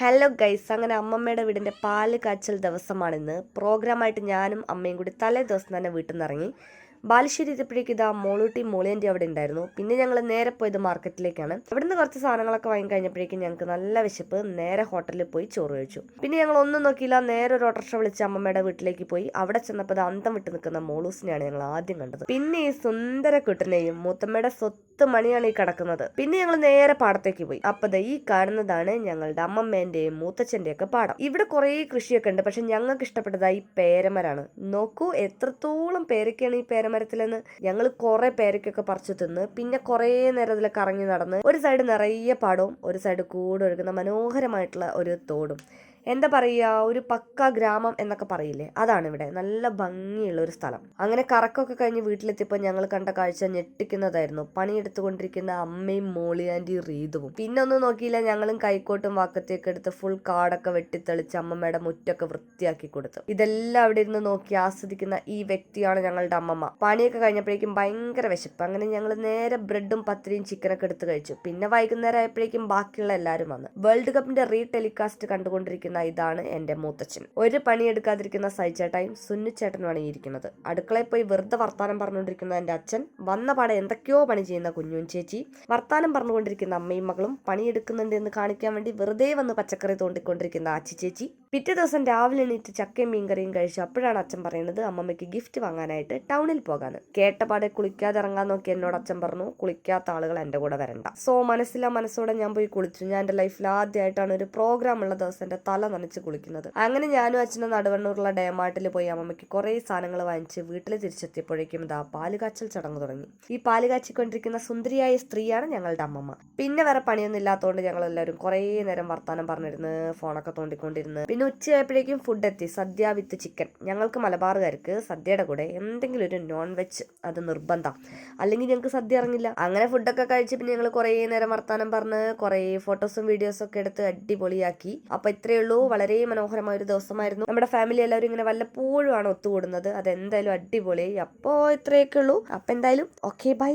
Hello guys, അങ്ങനെ അമ്മമ്മയുടെ വീടിൻ്റെ പാല് കാച്ചൽ ദിവസമാണിന്ന്. പ്രോഗ്രാമായിട്ട് ഞാനും അമ്മയും കൂടി തലേ ദിവസം തന്നെ വീട്ടിൽ നിന്ന് ഇറങ്ങി. ബാലുശ്ശേരി എത്തിയപ്പോഴേക്ക് ഇതാ മോളൂട്ടി മോളിയൻ്റെ അവിടെ ഉണ്ടായിരുന്നു. പിന്നെ ഞങ്ങൾ നേരെ പോയത് മാർക്കറ്റിലേക്കാണ്. ഇവിടുന്ന് കുറച്ച് സാധനങ്ങളൊക്കെ വാങ്ങി കഴിഞ്ഞപ്പോഴേക്കും ഞങ്ങൾക്ക് നല്ല വിശപ്പ്. നേരെ ഹോട്ടലിൽ പോയി ചോറ് കഴിച്ചു. പിന്നെ ഞങ്ങൾ ഒന്നും നോക്കിയില്ല, നേരെ ഒരു ഓട്ടോറിക്ഷ വിളിച്ച് അമ്മമ്മയുടെ വീട്ടിലേക്ക് പോയി. അവിടെ ചെന്നപ്പോൾ അന്തം വിട്ട് നിൽക്കുന്ന മോളൂസിനെയാണ് ഞങ്ങൾ ആദ്യം കണ്ടത്. പിന്നെ ഈ സുന്ദര കുട്ടനെയും മൂത്തമ്മയുടെ സ്വത്ത് മണിയാണ് ഈ കിടക്കുന്നത്. പിന്നെ ഞങ്ങൾ നേരെ പാടത്തേക്ക് പോയി. അപ്പൊ ഈ കാണുന്നതാണ് ഞങ്ങളുടെ അമ്മമ്മേന്റെയും മൂത്തച്ഛന്റെ ഒക്കെ പാടം. ഇവിടെ കുറെ കൃഷിയൊക്കെ ഉണ്ട്, പക്ഷെ ഞങ്ങൾക്ക് ഇഷ്ടപ്പെട്ടത് ഈ പേരമരാണ്. നോക്കൂ എത്രത്തോളം പേരൊക്കെയാണ് ഈ പേരമരത്തിലെന്ന്. ഞങ്ങൾ കുറെ പേരക്കൊക്കെ പറിച്ചു തിന്ന്. പിന്നെ കുറെ നേരം അതിൽ കറങ്ങി നടന്ന്. ഒരു സൈഡ് നിറയെ പാടവും ഒരു സൈഡ് കൂടൊഴുകുന്ന മനോഹരമായിട്ടുള്ള ഒരു തോടും. എന്താ പറയുക, ഒരു പക്ക ഗ്രാമം എന്നൊക്കെ പറയില്ലേ, അതാണ് ഇവിടെ. നല്ല ഭംഗിയുള്ള ഒരു സ്ഥലം. അങ്ങനെ കറക്കമൊക്കെ കഴിഞ്ഞ് വീട്ടിലെത്തിയപ്പോൾ ഞങ്ങൾ കണ്ട കാഴ്ച ഞെട്ടിക്കുന്നതായിരുന്നു. പണിയെടുത്തുകൊണ്ടിരിക്കുന്ന അമ്മയും മോളിയാൻ്റി റീതുവും. പിന്നെ ഒന്നും നോക്കിയില്ല, ഞങ്ങളും കൈക്കോട്ടും വാക്കത്തിയൊക്കെ എടുത്ത് ഫുൾ കാടൊക്കെ വെട്ടിത്തെളിച്ച് അമ്മമ്മയുടെ മുറ്റൊക്കെ വൃത്തിയാക്കി കൊടുത്തു. ഇതെല്ലാം അവിടെ ഇരുന്ന് നോക്കി ആസ്വദിക്കുന്ന ഈ വ്യക്തിയാണ് ഞങ്ങളുടെ അമ്മമ്മ. പണിയൊക്കെ കഴിഞ്ഞപ്പോഴേക്കും ഭയങ്കര വിശപ്പ്. അങ്ങനെ ഞങ്ങൾ നേരെ ബ്രെഡും പത്തിരിയും ചിക്കനൊക്കെ എടുത്ത് കഴിച്ചു. പിന്നെ വൈകുന്നേരം ആയപ്പോഴേക്കും ബാക്കിയുള്ള എല്ലാവരും വന്നു. വേൾഡ് കപ്പിന്റെ ടെലികാസ്റ്റ് കണ്ടുകൊണ്ടിരിക്കുന്ന ഇതാണ് എന്റെ മൂത്തച്ഛൻ. ഒരു പണിയെടുക്കാതിരിക്കുന്ന സൈച്ചേട്ടായും സുന്നിച്ചേട്ടനുമാണ് ഈ ഇരിക്കുന്നത്. അടുക്കളയിൽ പോയി വെറുതെ വർത്താനം പറഞ്ഞുകൊണ്ടിരിക്കുന്ന എന്റെ അച്ഛൻ, വന്ന പാടെ എന്തൊക്കെയോ പണി ചെയ്യുന്ന കുഞ്ഞുൻ ചേച്ചി, വർത്താനം പറഞ്ഞുകൊണ്ടിരിക്കുന്ന അമ്മയും മകളും, പണിയെടുക്കുന്നുണ്ട് എന്ന് കാണിക്കാൻ വേണ്ടി വെറുതെ വന്ന് പച്ചക്കറി തോണ്ടിക്കൊണ്ടിരിക്കുന്ന ആച്ചി ചേച്ചി. പിറ്റേ ദിവസം രാവിലെ എണീറ്റ് ചക്കയും മീൻകറിയും കഴിച്ചു. അപ്പോഴാണ് അച്ഛൻ പറയുന്നത് അമ്മമ്മയ്ക്ക് ഗിഫ്റ്റ് വാങ്ങാനായിട്ട് ടൗണിൽ പോകാന്ന്. കേട്ടപാടെ കുളിക്കാതെ ഇറങ്ങാൻ നോക്കി എന്നോട് അച്ഛൻ പറഞ്ഞു, കുളിക്കാത്ത ആളുകൾ എന്റെ കൂടെ വരണ്ട. സോ മനസ്സോടെ ഞാൻ പോയി കുളിച്ചു. ഞാൻ എന്റെ ലൈഫിൽ ആദ്യമായിട്ടാണ് ഒരു പ്രോഗ്രാം ഉള്ള ദിവസം എന്റെ തല നനച്ച് കുളിക്കുന്നത്. അങ്ങനെ ഞാനും അച്ഛനും നടുവണ്ണൂറുള്ള ഡേമാർട്ടിൽ പോയി അമ്മമ്മയ്ക്ക് കുറെ സാധനങ്ങൾ വാങ്ങിച്ച് വീട്ടിൽ തിരിച്ചെത്തിയപ്പോഴേക്കും ഇതാ പാലുകാച്ചൽ ചടങ്ങ് തുടങ്ങി. ഈ പാല് കാച്ചിക്കൊണ്ടിരിക്കുന്ന സുന്ദരിയായ സ്ത്രീയാണ് ഞങ്ങളുടെ അമ്മമ്മ. പിന്നെ വേറെ പണിയൊന്നും ഇല്ലാത്തതുകൊണ്ട് ഞങ്ങൾ എല്ലാവരും കുറെ നേരം വർത്താനം പറഞ്ഞിരുന്ന് ഫോണൊക്കെ തോണ്ടിക്കൊണ്ടിരുന്ന്. പിന്നെ ഉച്ചയായപ്പോഴേക്കും ഫുഡ് എത്തി. സദ്യ വിത്ത് ചിക്കൻ. ഞങ്ങൾക്ക് മലബാറുകാർക്ക് സദ്യയുടെ കൂടെ എന്തെങ്കിലും ഒരു നോൺ വെജ് അത് നിർബന്ധം, അല്ലെങ്കിൽ ഞങ്ങൾക്ക് സദ്യ ഇറങ്ങില്ല. അങ്ങനെ ഫുഡൊക്കെ കഴിച്ച് പിന്നെ ഞങ്ങൾ കുറെ നേരം വർത്താനം പറഞ്ഞ് കുറെ ഫോട്ടോസും വീഡിയോസും ഒക്കെ എടുത്ത് അടിപൊളിയാക്കി. അപ്പൊ ഇത്രയേ ഉള്ളൂ. വളരെ മനോഹരമായ ഒരു ദിവസമായിരുന്നു. നമ്മുടെ ഫാമിലി എല്ലാവരും ഇങ്ങനെ വല്ലപ്പോഴും ആണ് ഒത്തുകൂടുന്നത്. അതെന്തായാലും അടിപൊളിയായി. അപ്പോ ഇത്രയൊക്കെ ഉള്ളൂ. അപ്പൊ എന്തായാലും ഓക്കെ, ബൈ.